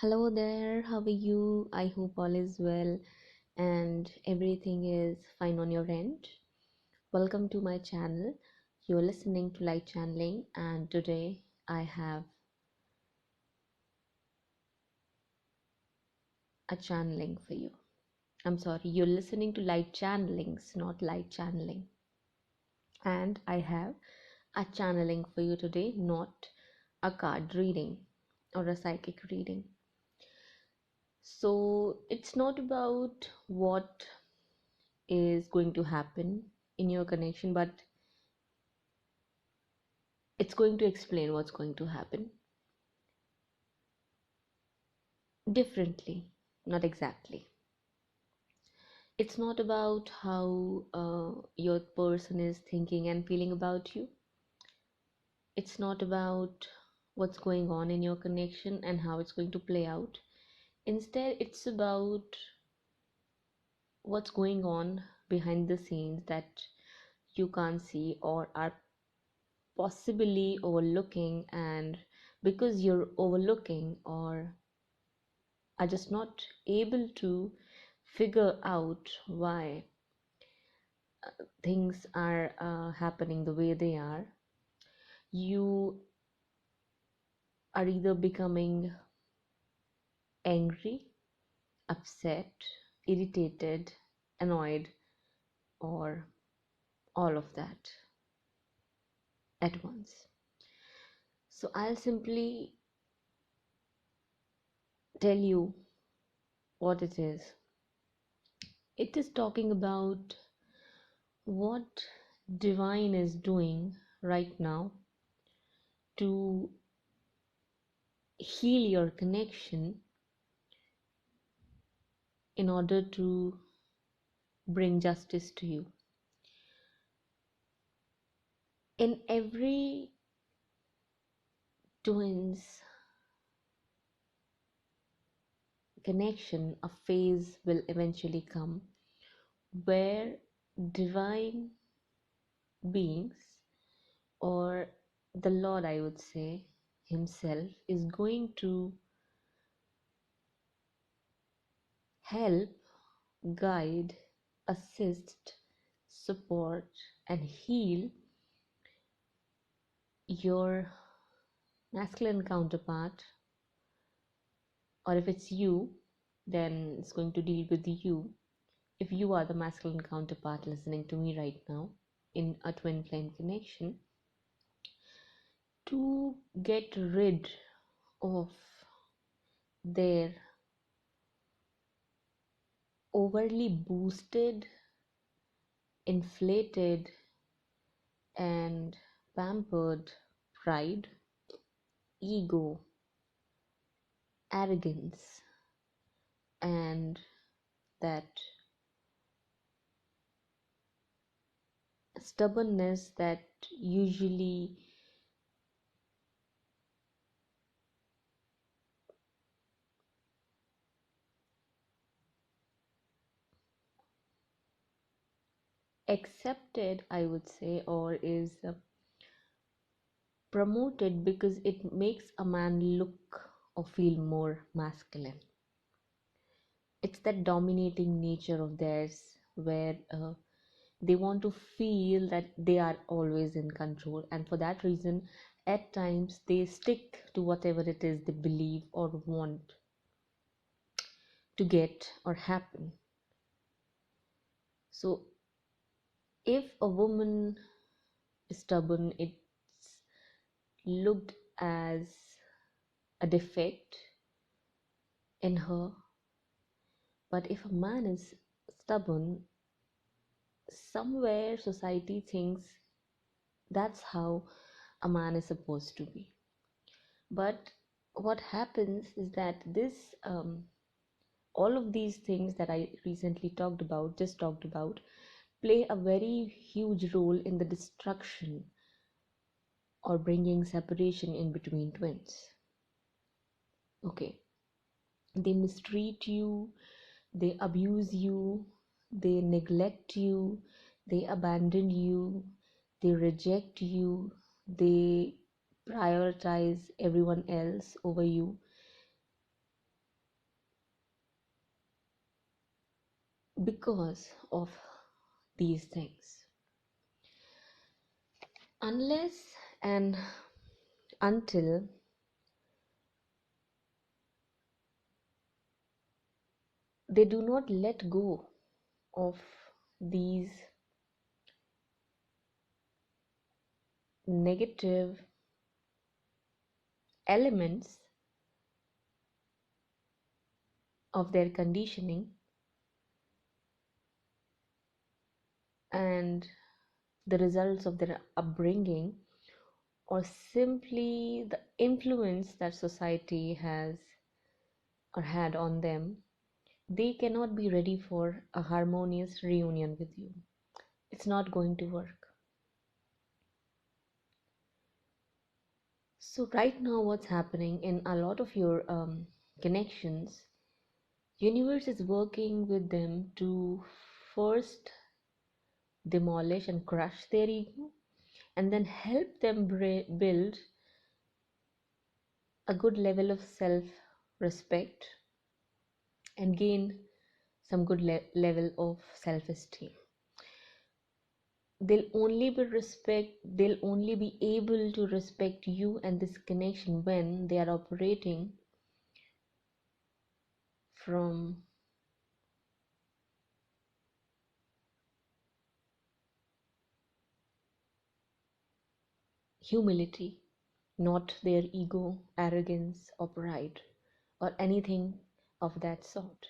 Hello there, how are you? I hope all is well and everything is fine on your end. Welcome to my channel. You're listening to Light Channeling, and today I have a channeling for you. I'm sorry, you're listening to Light Channelings, not Light Channeling. And I have a channeling for you today, not a card reading or a psychic reading. So it's not about what is going to happen in your connection, but it's going to explain what's going to happen differently, not exactly. It's not about how your person is thinking and feeling about you. It's not about what's going on in your connection and how it's going to play out. Instead, it's about what's going on behind the scenes that you can't see or are possibly overlooking, and because you're overlooking or are just not able to figure out why things are happening the way they are, you are either becoming angry, upset, irritated, annoyed, or all of that at once. So I'll simply tell you what it is. It is talking about what divine is doing right now to heal your connection in order to bring justice to you. In every twins connection, a phase will eventually come where divine beings, or the Lord, I would say, Himself, is going to help, guide, assist, support, and heal your masculine counterpart. Or if it's you, then it's going to deal with you. If you are the masculine counterpart listening to me right now in a twin flame connection, to get rid of their overly boosted, inflated, and pampered pride, ego, arrogance, and that stubbornness that usually accepted, I would say, or is promoted because it makes a man look or feel more masculine. It's that dominating nature of theirs where they want to feel that they are always in control, and for that reason at times they stick to whatever it is they believe or want to get or happen. So if a woman is stubborn, it's looked as a defect in her. But if a man is stubborn, somewhere society thinks that's how a man is supposed to be. But what happens is that this all of these things that I recently just talked about, play a very huge role in the destruction or bringing separation in between twins. Okay, they mistreat you, they abuse you, they neglect you, they abandon you, they reject you, they prioritize everyone else over you. because of these things. Unless and until they do not let go of these negative elements of their conditioning and the results of their upbringing, or simply the influence that society has or had on them, they cannot be ready for a harmonious reunion with you. It's not going to work. So right now what's happening in a lot of your connections, universe is working with them to first demolish and crush their ego, and then help them build a good level of self respect and gain some good level of self esteem. They'll only be able to respect you and this connection when they are operating from humility, not their ego, arrogance, or pride, or anything of that sort.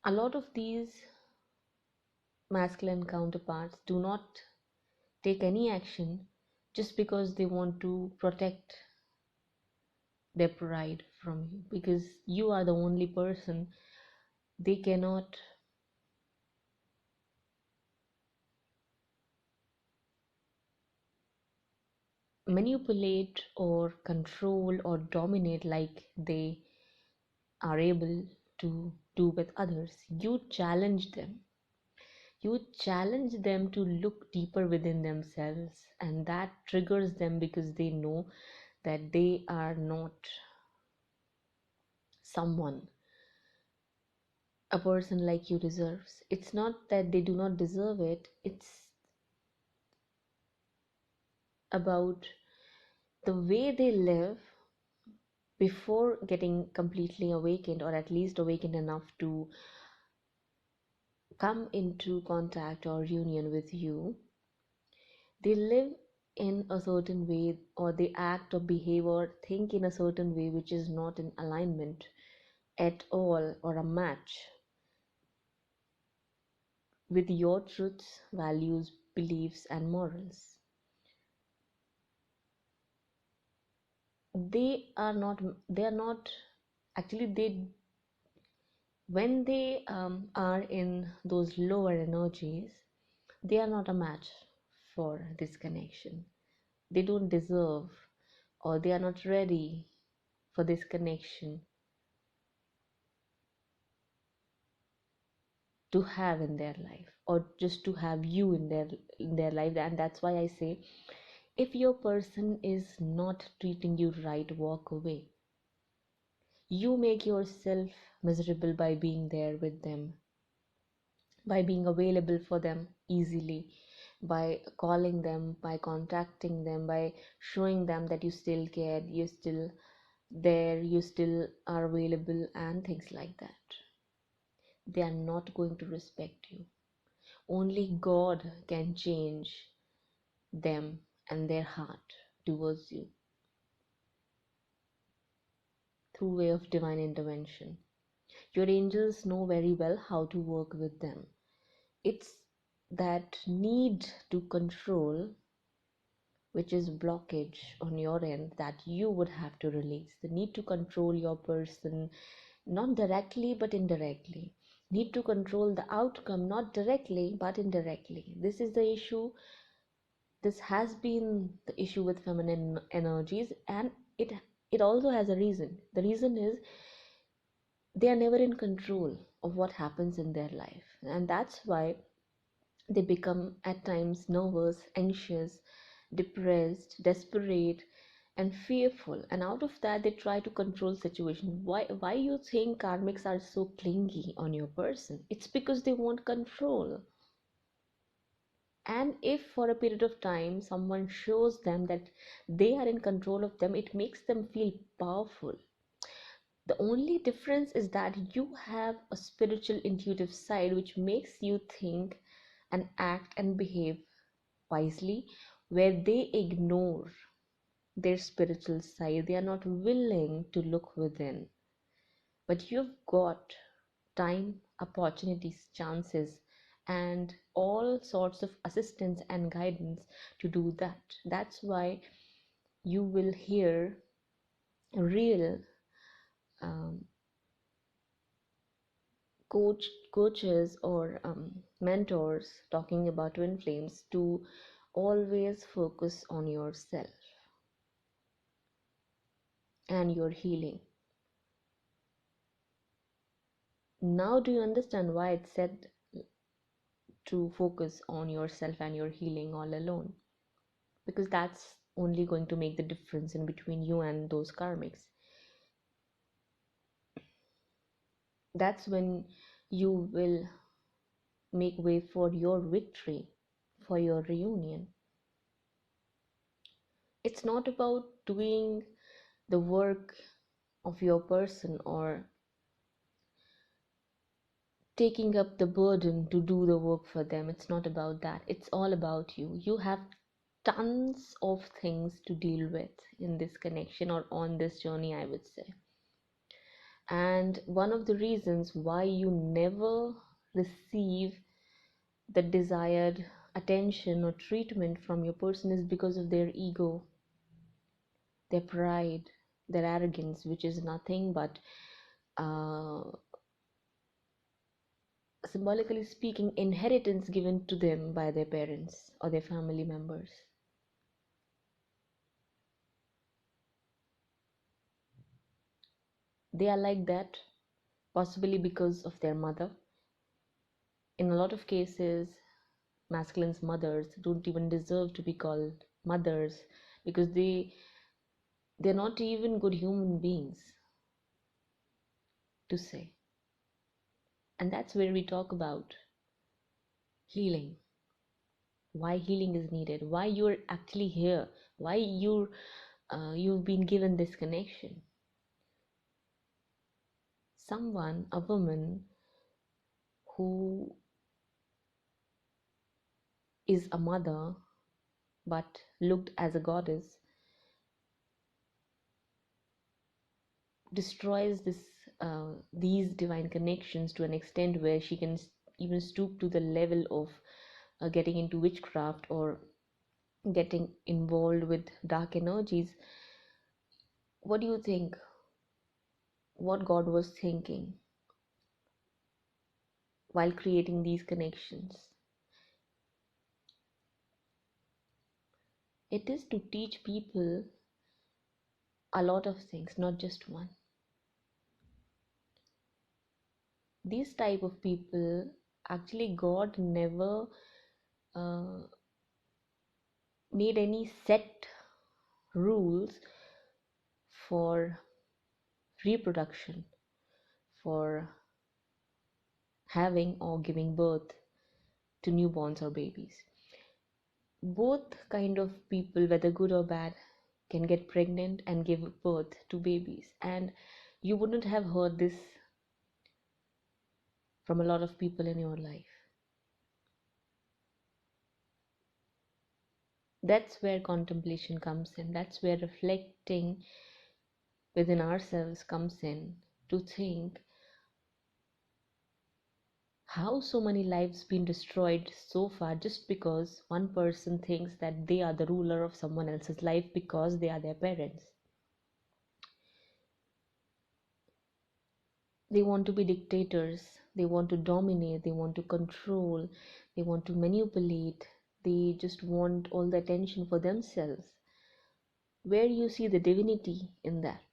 A lot of these masculine counterparts do not take any action just because they want to protect their pride from you, because you are the only person they cannot manipulate or control or dominate like they are able to do with others. You challenge them to look deeper within themselves, and that triggers them because they know that they are not someone a person like you deserves. It's not that they do not deserve it, it's about the way they live before getting completely awakened, or at least awakened enough to come into contact or union with you. They live in a certain way, or they act or behave or think in a certain way which is not in alignment at all, or a match with your truths, values, beliefs, and morals. They are not actually, they when they are in those lower energies, they are not a match for this connection. They don't deserve, or they are not ready for this connection to have in their life, or just to have you in their life. And that's why I say, if your person is not treating you right, walk away. You make yourself miserable by being there with them, by being available for them easily, by calling them, by contacting them, by showing them that you still care, you're still there, you still are available, and things like that. They are not going to respect you. Only God can change them and their heart towards you through way of divine intervention. Your angels know very well how to work with them. It's that need to control, which is blockage on your end, that you would have to release. The need to control your person, not directly but indirectly. Need to control the outcome, not directly but indirectly. This is the issue. This has been the issue with feminine energies, and it also has a reason. The reason is they are never in control of what happens in their life, and that's why they become at times nervous, anxious, depressed, desperate, and fearful, and out of that they try to control situation. Why you think karmics are so clingy on your person? It's because they want control. And if for a period of time someone shows them that they are in control of them, it makes them feel powerful. The only difference is that you have a spiritual intuitive side which makes you think and act and behave wisely, where they ignore their spiritual side. They are not willing to look within. But you've got time, opportunities, chances, and all sorts of assistance and guidance to do that. That's why you will hear real um, coaches or mentors talking about twin flames to always focus on yourself and your healing. Now do you understand why it's said to focus on yourself and your healing all alone? Because that's only going to make the difference in between you and those karmics. That's when you will make way for your victory, for your reunion. It's not about doing the work of your person or taking up the burden to do the work for them. It's not about that. It's all about you. You have tons of things to deal with in this connection or on this journey, I would say. And one of the reasons why you never receive the desired attention or treatment from your person is because of their ego, their pride, their arrogance, which is nothing but uh, symbolically speaking, inheritance given to them by their parents or their family members. They are like that, possibly because of their mother. In a lot of cases, masculine's mothers don't even deserve to be called mothers because they're not even good human beings to say. And that's where we talk about healing, why healing is needed, why you're actually here, why you've been given this connection. Someone, a woman who is a mother but looked as a goddess, destroys these divine connections to an extent where she can even stoop to the level of getting into witchcraft or getting involved with dark energies. What do you think? What God was thinking while creating these connections? It is to teach people a lot of things, not just one. These type of people, actually God never uh, made any set rules for reproduction, for having or giving birth to newborns or babies. Both kind of people, whether good or bad, can get pregnant and give birth to babies, and you wouldn't have heard this from a lot of people in your life. That's where contemplation comes in. That's where reflecting within ourselves comes in, to think how so many lives been destroyed so far just because one person thinks that they are the ruler of someone else's life because they are their parents. They want to be dictators, they want to dominate, they want to control, they want to manipulate, they just want all the attention for themselves. Where you see the divinity in that?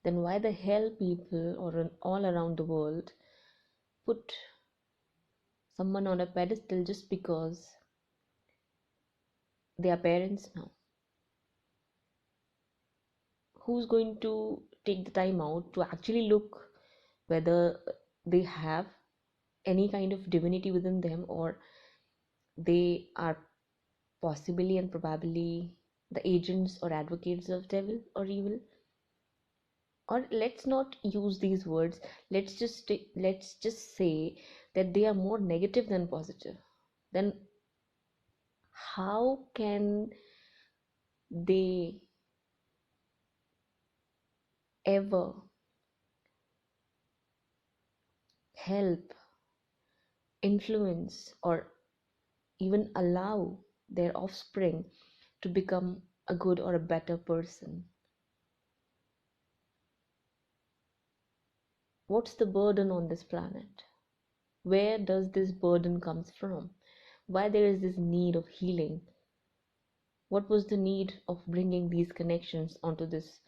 Then why the hell people or all around the world put someone on a pedestal just because they are parents now? who's going to take the time out to actually look whether they have any kind of divinity within them, or they are possibly and probably the agents or advocates of devil or evil? Or let's not use these words, let's just say that they are more negative than positive. Then how can they ever help, influence, or even allow their offspring to become a good or a better person? What's the burden on this planet? Where does this burden comes from? Why there is this need of healing? What was the need of bringing these connections onto this?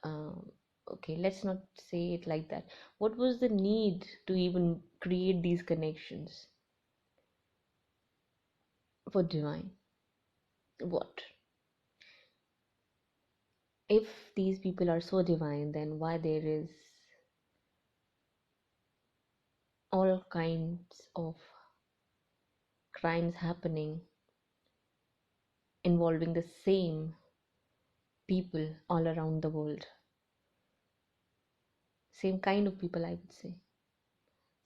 um, okay, let's not say it like that. What was the need to even create these connections for divine? What if these people are so divine, then why there is all kinds of crimes happening involving the same people all around the world? Same kind of people, I would say.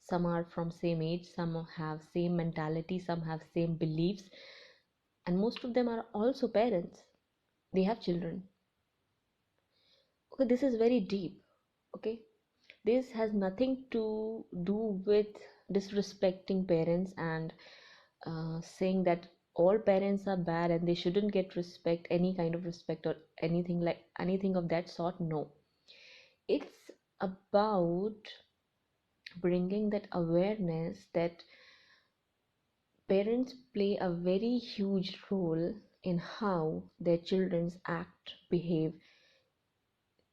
Some are from same age, some have same mentality, some have same beliefs, and most of them are also parents. They have children. Okay, this is very deep. Okay, this has nothing to do with disrespecting parents and saying that all parents are bad and they shouldn't get respect, any kind of respect or anything like anything of that sort. No, it's about bringing that awareness that parents play a very huge role in how their children act, behave,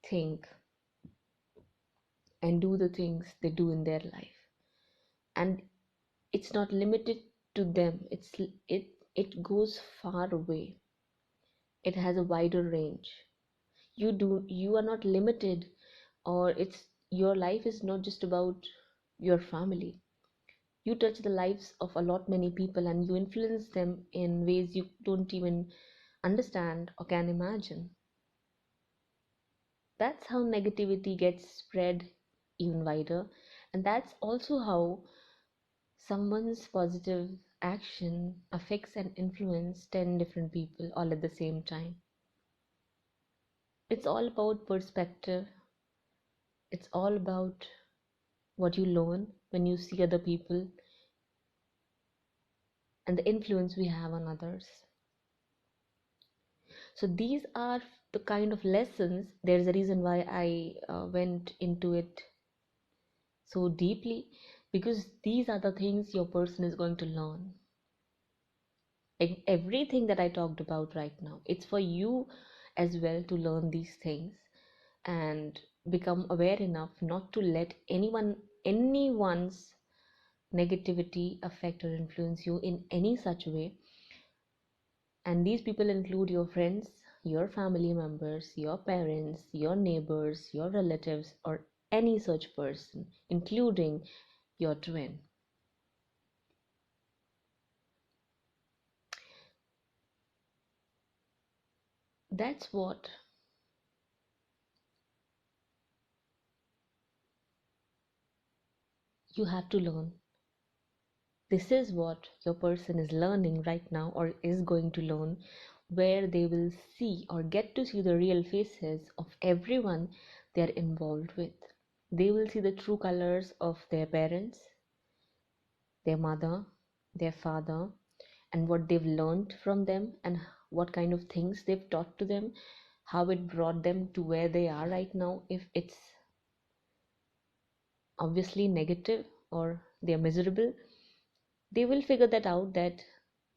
think, and do the things they do in their life. And it's not limited to them, it goes far away. It has a wider range. You are not limited, or it's your life is not just about your family. You touch the lives of a lot many people, and you influence them in ways you don't even understand or can imagine. That's how negativity gets spread even wider, and that's also how someone's positive action affects and influences 10 different people all at the same time. It's all about perspective. It's all about what you learn when you see other people and the influence we have on others. So these are the kind of lessons. There's a reason why I went into it so deeply, because these are the things your person is going to learn. Everything that I talked about right now, it's for you as well to learn these things and become aware enough not to let anyone's negativity affect or influence you in any such way. And these people include your friends, your family members, your parents, your neighbors, your relatives, or any such person, including your twin. That's what you have to learn. This is what your person is learning right now or is going to learn, where they will see or get to see the real faces of everyone they're involved with. They will see the true colors of their parents, their mother, their father, and what they've learned from them, and what kind of things they've taught to them, how it brought them to where they are right now. If it's obviously negative or they're miserable, they will figure that out, that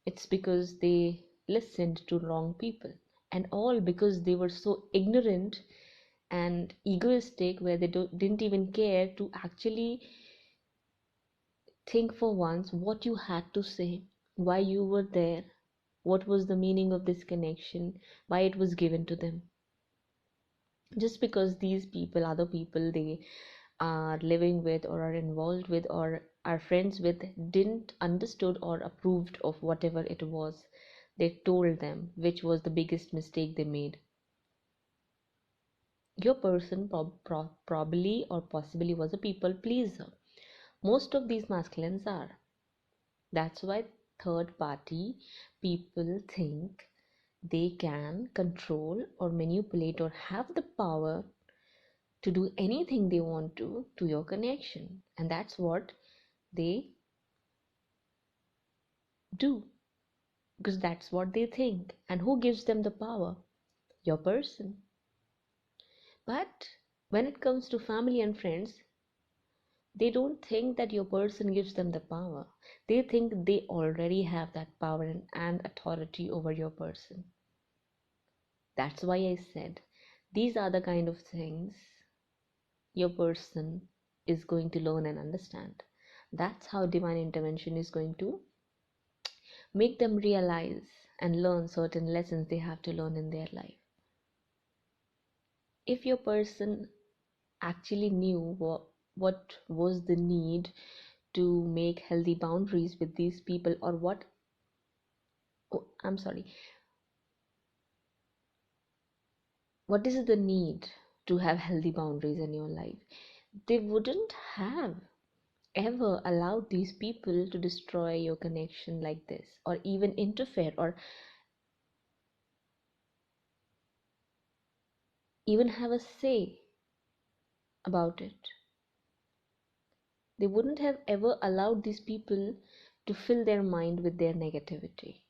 it's because they listened to wrong people, and all because they were so ignorant and egoistic, where they didn't even care to actually think for once what you had to say, why you were there, what was the meaning of this connection, why it was given to them. Just because these people, other people they are living with or are involved with or are friends with, didn't understood or approved of whatever it was they told them, which was the biggest mistake they made. Your person probably or possibly was a people pleaser. Most of these masculines are. That's why third party people think they can control or manipulate or have the power to do anything they want to your connection. And that's what they do, because that's what they think. And who gives them the power? Your person. But when it comes to family and friends, they don't think that your person gives them the power. They think they already have that power and authority over your person. That's why I said these are the kind of things your person is going to learn and understand. That's how divine intervention is going to make them realize and learn certain lessons they have to learn in their life. If your person actually knew what was the need to make healthy boundaries with these people, or what, oh, I'm sorry, what is the need to have healthy boundaries in your life, they wouldn't have ever allowed these people to destroy your connection like this, or even interfere, or even have a say about it. They wouldn't have ever allowed these people to fill their mind with their negativity.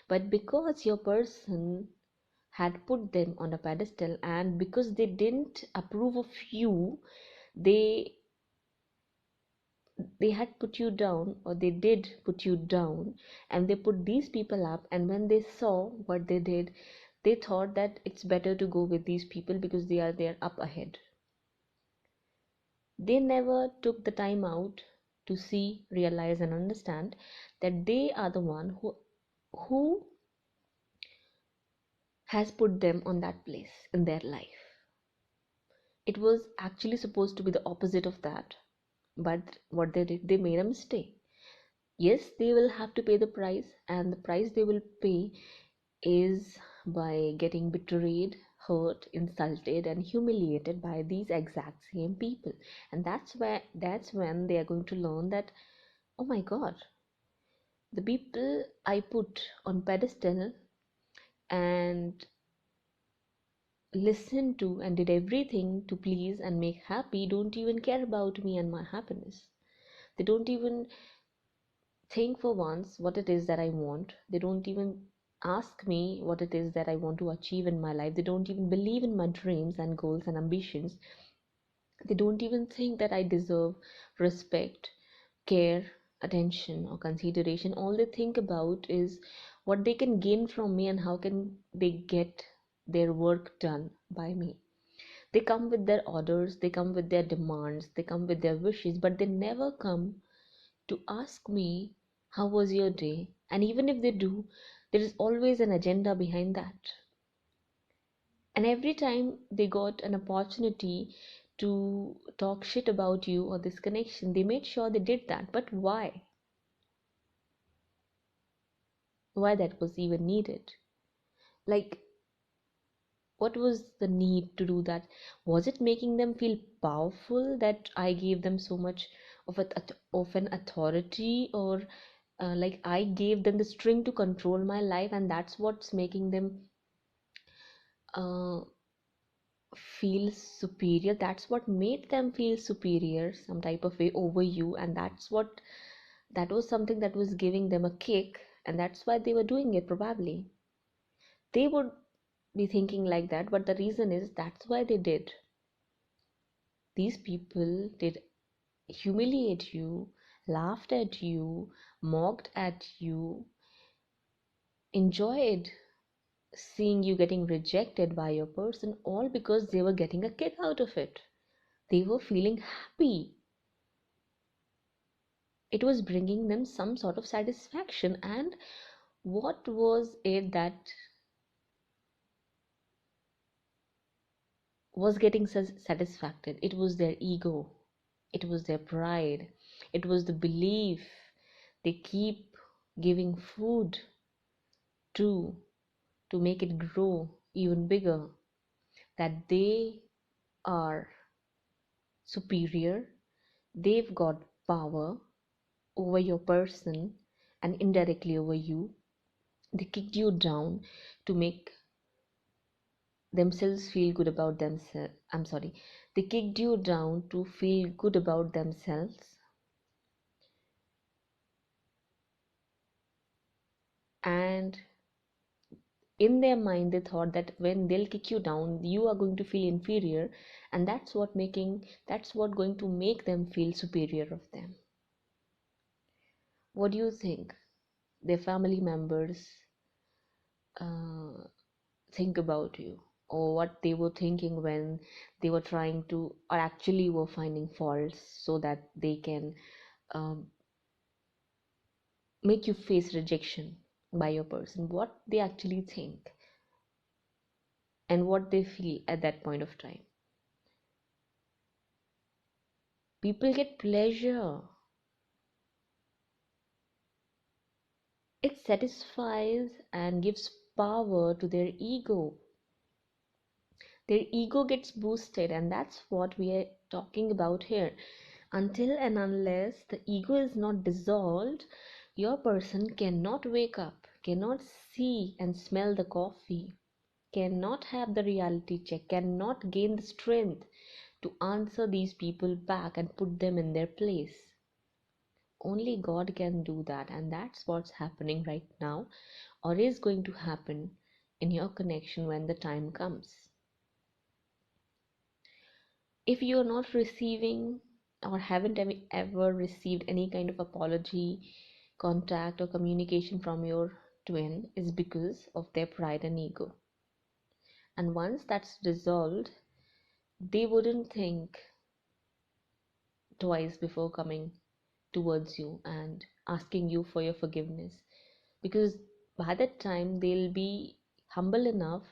But because your person had put them on a pedestal, and because they didn't approve of you, they had put you down, or they did put you down, and they put these people up. And when they saw what they did, they thought that it's better to go with these people because they are there up ahead. They never took the time out to see, realize, and understand that they are the one who has put them on that place in their life. It was actually supposed to be the opposite of that. But what they did, they made a mistake. Yes, they will have to pay the price, and the price they will pay is by getting betrayed, hurt, insulted, and humiliated by these exact same people. And that's when they are going to learn that, oh my god, the people I put on pedestal and listened to and did everything to please and make happy don't even care about me and my happiness. They don't even think for once what it is that I want. They don't even ask me what it is that I want to achieve in my life. They don't even believe in my dreams and goals and ambitions. They don't even think that I deserve respect, care, attention, or consideration. All they think about is what they can gain from me and how can they get their work done by me. They come with their orders, they come with their demands, they come with their wishes, but they never come to ask me, how was your day? And even if they do, there is always an agenda behind that. And every time they got an opportunity to talk shit about you or this connection, they made sure they did that. But why? Why that was even needed? Like, what was the need to do that? Was it making them feel powerful that I gave them so much of an authority, or like I gave them the string to control my life, and that's what's making them uh, feel superior? That's what made them feel superior some type of way over you, and that was something that was giving them a kick, and that's why they were doing it. Probably they would be thinking like that, but the reason is that's why they did. These people did humiliate you, laughed at you, mocked at you, enjoyed seeing you getting rejected by your person, all because they were getting a kick out of it. They were feeling happy. It was bringing them some sort of satisfaction. And what was it that was getting satisfied. It was their ego, it was their pride, it was the belief they keep giving food to make it grow even bigger, that they are superior, they've got power over your person and indirectly over you. They kicked you down to make themselves feel good about themselves. I'm sorry, they kicked you down to feel good about themselves, and in their mind they thought that when they'll kick you down you are going to feel inferior, and that's what going to make them feel superior of them. What do you think their family members uh, think about you, or what they were thinking when they were trying to, or actually were finding faults so that they can um, make you face rejection by your person? What they actually think and what they feel at that point of time? People get pleasure. It satisfies and gives power to their ego. Their ego gets boosted, and that's what we are talking about here. Until and unless the ego is not dissolved, your person cannot wake up, cannot see and smell the coffee, cannot have the reality check, cannot gain the strength to answer these people back and put them in their place. Only God can do that, and that's what's happening right now, or is going to happen in your connection when the time comes. If you're not receiving or haven't ever received any kind of apology, contact, or communication from your twin, is because of their pride and ego. And once that's dissolved, they wouldn't think twice before coming towards you and asking you for your forgiveness, because by that time they'll be humble enough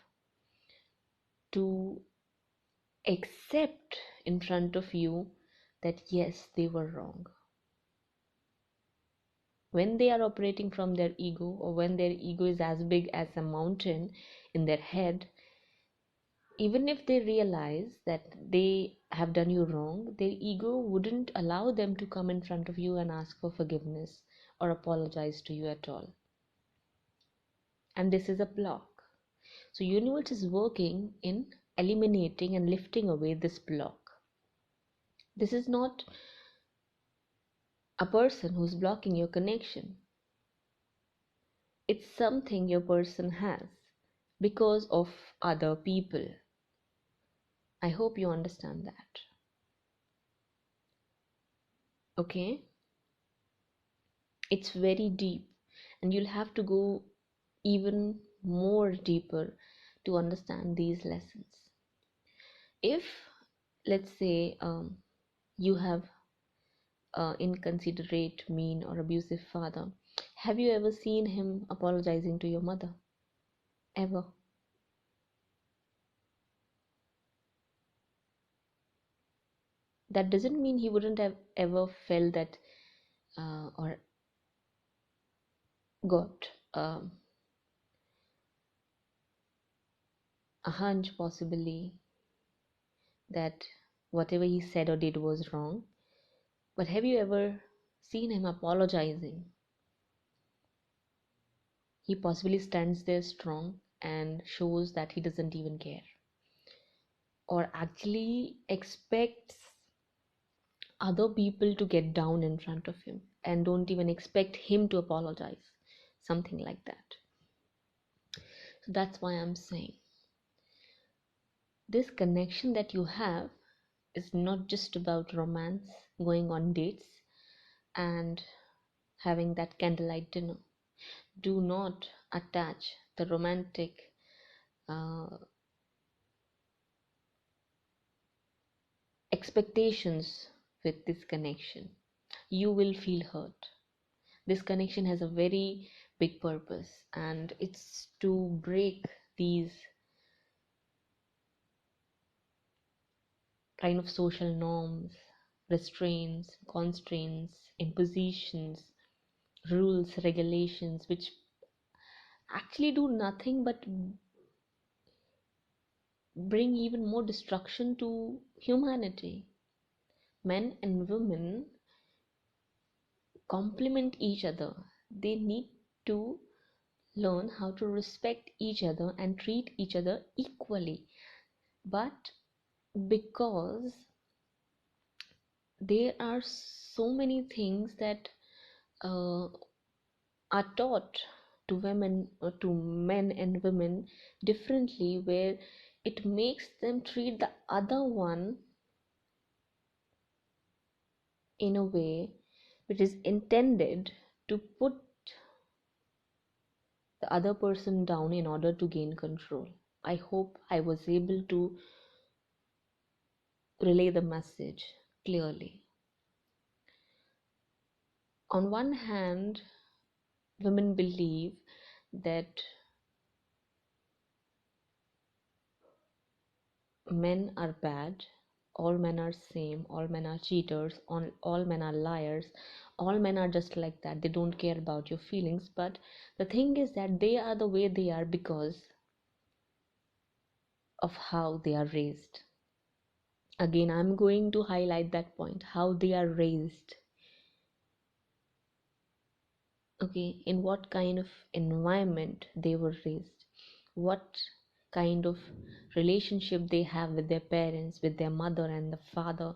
to accept in front of you that yes, they were wrong. When they are operating from their ego, or when their ego is as big as a mountain in their head, even if they realize that they have done you wrong, their ego wouldn't allow them to come in front of you and ask for forgiveness or apologize to you at all. And this is a block. So universe is working in eliminating and lifting away this block. This is not a person who's blocking your connection. It's something your person has because of other people. I hope you understand that. Okay? It's very deep, and you'll have to go even more deeper to understand these lessons. If, let's say, you have an inconsiderate, mean, or abusive father, have you ever seen him apologizing to your mother? Ever? That doesn't mean he wouldn't have ever felt that or got a hunch, possibly, that whatever he said or did was wrong. But have you ever seen him apologizing? He possibly stands there strong and shows that he doesn't even care, or actually expects other people to get down in front of him and don't even expect him to apologize. Something like that. So that's why I'm saying this connection that you have is not just about romance, going on dates, and having that candlelight dinner. Do not attach the romantic uh, expectations with this connection. You will feel hurt. This connection has a very big purpose, and it's to break these kind of social norms, restraints, constraints, impositions, rules, regulations, which actually do nothing but bring even more destruction to humanity. Men and women complement each other. They need to learn how to respect each other and treat each other equally. But because there are so many things that uh, are taught to women or to men and women differently, where it makes them treat the other one in a way which is intended to put the other person down in order to gain control. I hope I was able to relay the message clearly. On one hand, women believe that men are bad, all men are same, all men are cheaters, all men are liars, all men are just like that, they don't care about your feelings. But the thing is that they are the way they are because of how they are raised. Again, I'm going to highlight that point, how they are raised. Okay, in what kind of environment they were raised, what kind of relationship they have with their parents, with their mother and the father.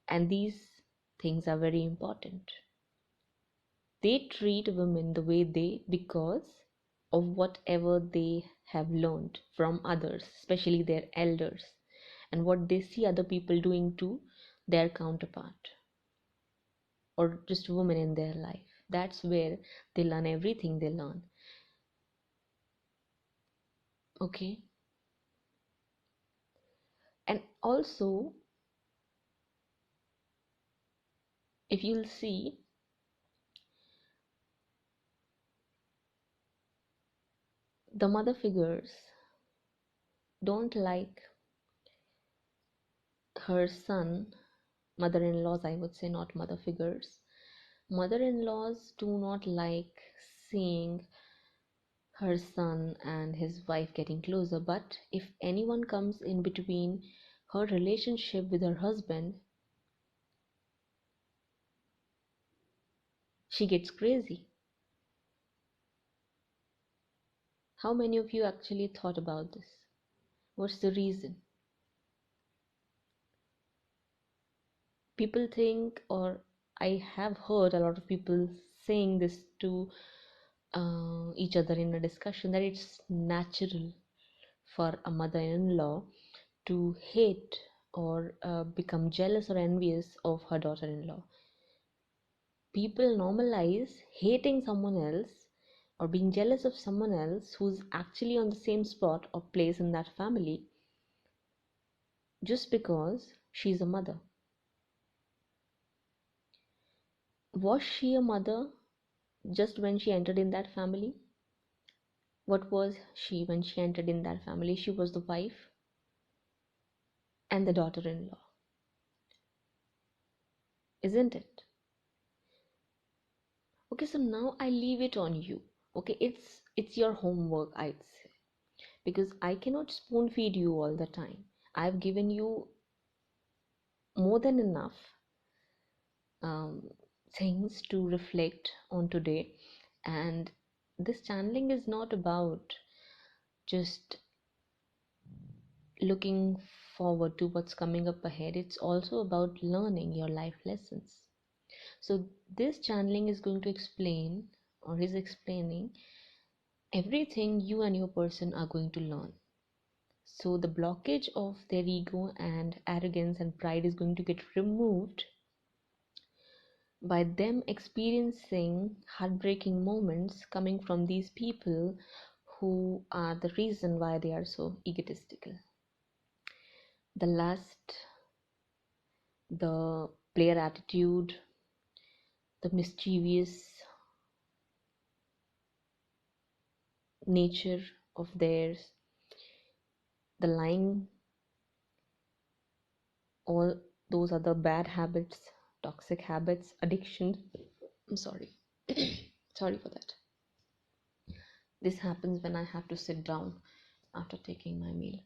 And these things are very important. They treat women the way they because of whatever they have learned from others, especially their elders, and what they see other people doing to their counterpart or just women in their life. That's where they learn everything they learn. Okay, and also if you'll see, the mother figures don't like her son, mother-in-laws I would say, not mother figures. Mother-in-laws do not like seeing her son and his wife getting closer, but if anyone comes in between her relationship with her husband, she gets crazy. How many of you actually thought about this? What's the reason? People think, or I have heard a lot of people saying this to each other in a discussion, that it's natural for a mother-in-law to hate or become jealous or envious of her daughter-in-law. People normalize hating someone else or being jealous of someone else who's actually on the same spot or place in that family just because she's a mother. Was she a mother just when she entered in that family? What was she when she entered in that family? She was the wife and the daughter-in-law, isn't it? Okay, so now I leave it on you. Okay, it's your homework, I'd say, because I cannot spoon feed you all the time. I've given you more than enough um, things to reflect on today, and this channeling is not about just looking forward to what's coming up ahead. It's also about learning your life lessons. So this channeling is going to explain, or is explaining, everything you and your person are going to learn. So the blockage of their ego and arrogance and pride is going to get removed by them experiencing heartbreaking moments coming from these people who are the reason why they are so egotistical. The lust, the player attitude, the mischievous nature of theirs, the lying all those other bad habits, toxic habits, addictions. I'm sorry. Sorry for that. This happens when I have to sit down after taking my meal.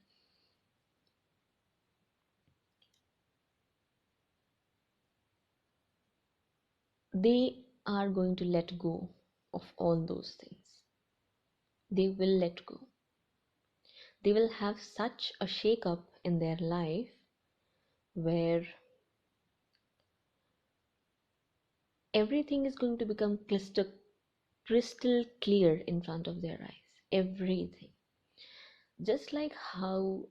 They are going to let go of all those things. They will let go. They will have such a shake up in their life where everything is going to become crystal clear in front of their eyes. Everything. Just like how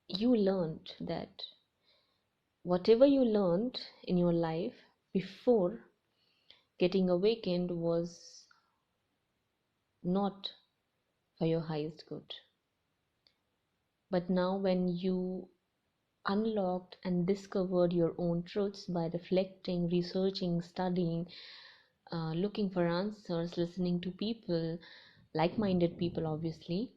you learned that whatever you learned in your life before getting awakened was not for your highest good. But now, when you unlocked and discovered your own truths by reflecting, researching, studying, looking for answers, listening to people, like minded people, obviously,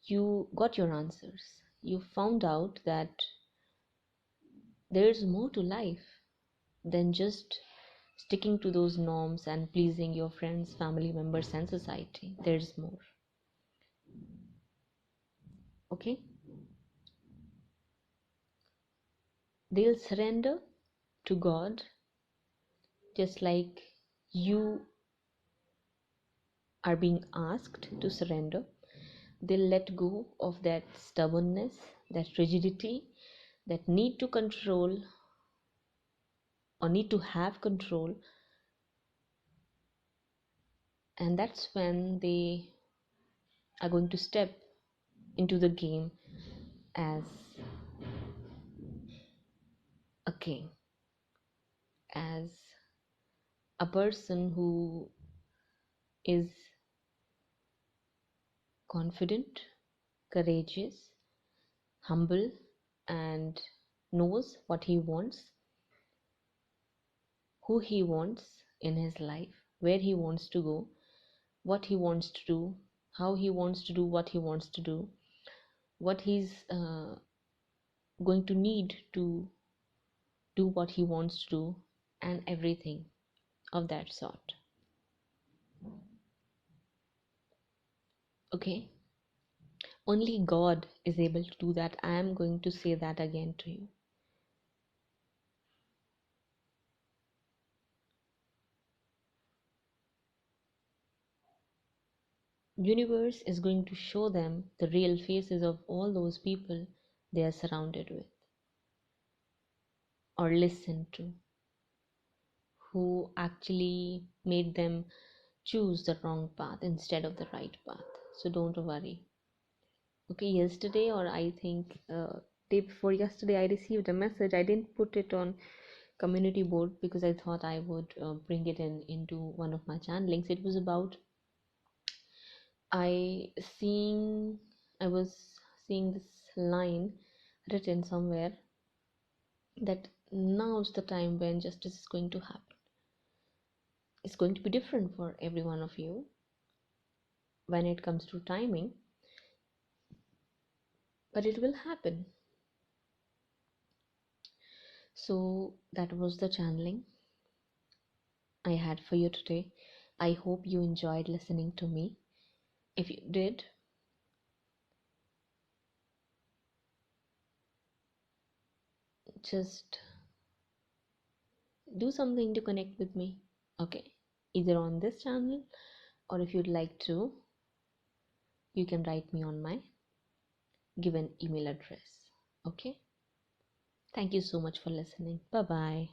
you got your answers. You found out that there's more to life than just sticking to those norms and pleasing your friends, family members, and society. There's more. Okay? They'll surrender to God just like you are being asked to surrender. They'll let go of that stubbornness, that rigidity, that need to control or need to have control. And that's when they are going to step into the game as a king, as a person who is confident, courageous, humble, and knows what he wants, who he wants in his life, where he wants to go, what he wants to do, how he wants to do what he wants to do, what he's going to need to do what he wants to do, and everything of that sort. Okay? Only God is able to do that. I am going to say that again to you. Universe is going to show them the real faces of all those people they are surrounded with or listen to, who actually made them choose the wrong path instead of the right path. So don't worry. Okay, yesterday, or I think day before yesterday, I received a message. I didn't put it on community board because I thought I would bring it into one of my channelings. It was about I was seeing this line written somewhere that now's the time when justice is going to happen. It's going to be different for every one of you when it comes to timing, but it will happen. So that was the channeling I had for you today. I hope you enjoyed listening to me. If you did, just do something to connect with me. Okay, either on this channel, or if you'd like to, you can write me on my given email address. Okay, thank you so much for listening. Bye bye.